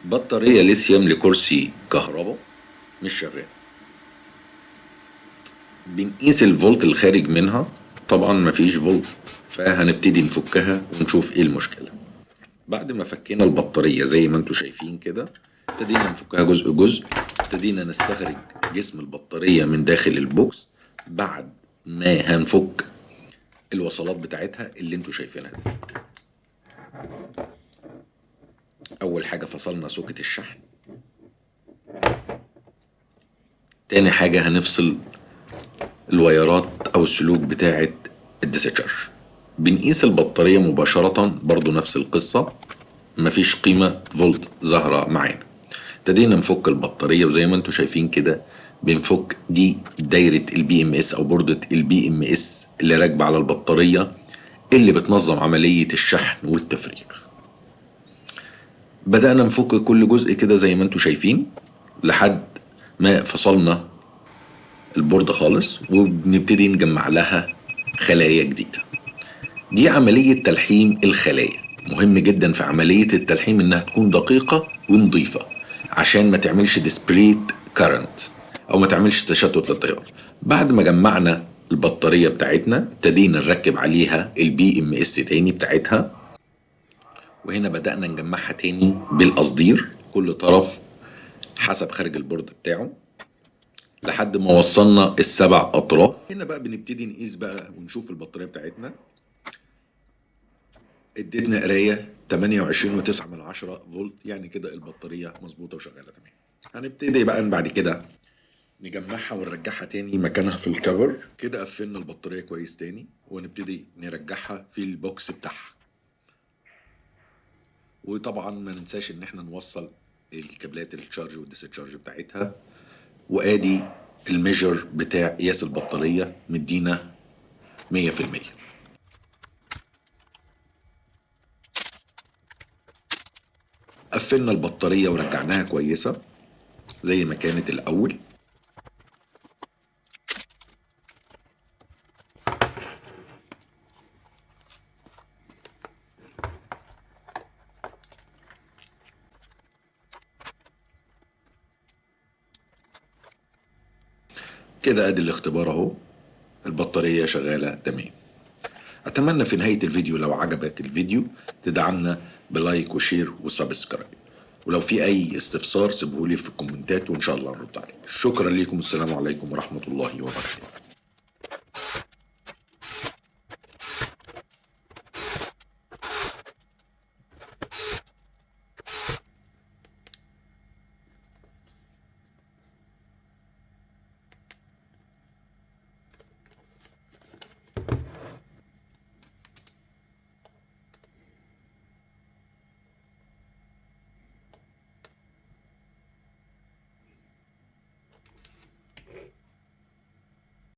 بطارية ليثيوم لكرسي كهرباء مش شغال. بنقيس الفولت الخارج منها، طبعا مفيش فولت، فهنبتدي نفكها ونشوف ايه المشكلة. بعد ما فكينا البطارية زي ما انتوا شايفين كده، ابتدينا نفكها جزء جزء، ابتدينا نستخرج جسم البطارية من داخل البوكس. بعد ما هنفك الوصلات بتاعتها اللي انتوا شايفينها دي، اول حاجة فصلنا سوكت الشحن. تاني حاجة هنفصل الوايرات او السلوك بتاعة الديسشارج. بنقيس البطارية مباشرة، برضو نفس القصة، مفيش قيمة فولت ظاهرة معانا. ابتدينا نفك البطارية وزي ما انتوا شايفين كده بنفك دي دايرة البي ام اس او بوردة البي ام اس اللي راكبة على البطارية اللي بتنظم عملية الشحن والتفريغ. بدأنا نفك كل جزء كده زي ما انتوا شايفين لحد ما فصلنا البوردة خالص، وبنبتدي نجمع لها خلايا جديدة. دي عملية تلحيم الخلايا. مهم جدا في عملية التلحيم انها تكون دقيقة ونظيفة عشان ما تعملش ديسبريت كارنت او ما تعملش تشتت للتيار. بعد ما جمعنا البطارية بتاعتنا ابتدينا نركب عليها البي ام اس تاني بتاعتها، وهنا بدأنا نجمعها تاني بالقصدير كل طرف حسب خارج البورد بتاعه لحد ما وصلنا السبع اطراف. هنا بقى بنبتدي نقيس بقى ونشوف البطارية بتاعتنا ادتنا قرايه 28.9 فولت، يعني كده البطاريه مظبوطه وشغاله تمام. هنبتدي بقى بعد كده نجمعها ونرجعها تاني مكانها في الكفر. كده قفلنا البطاريه كويس تاني، ونبتدي نرجعها في البوكس بتاعها. وطبعا ما ننساش ان احنا نوصل الكابلات الشارج والديسشارج بتاعتها. وادي الميجر بتاع قياس البطاريه مدينا 100%. قفلنا البطاريه ورجعناها كويسه زي ما كانت الاول. كده ادي الاختبار اهو، البطارية شغالة تمام. اتمنى في نهاية الفيديو لو عجبك الفيديو تدعمنا بلايك وشير وسبسكرايب، ولو في اي استفسار سيبهولي في الكومنتات وان شاء الله نرد عليك. شكرا لكم، السلام عليكم ورحمة الله وبركاته.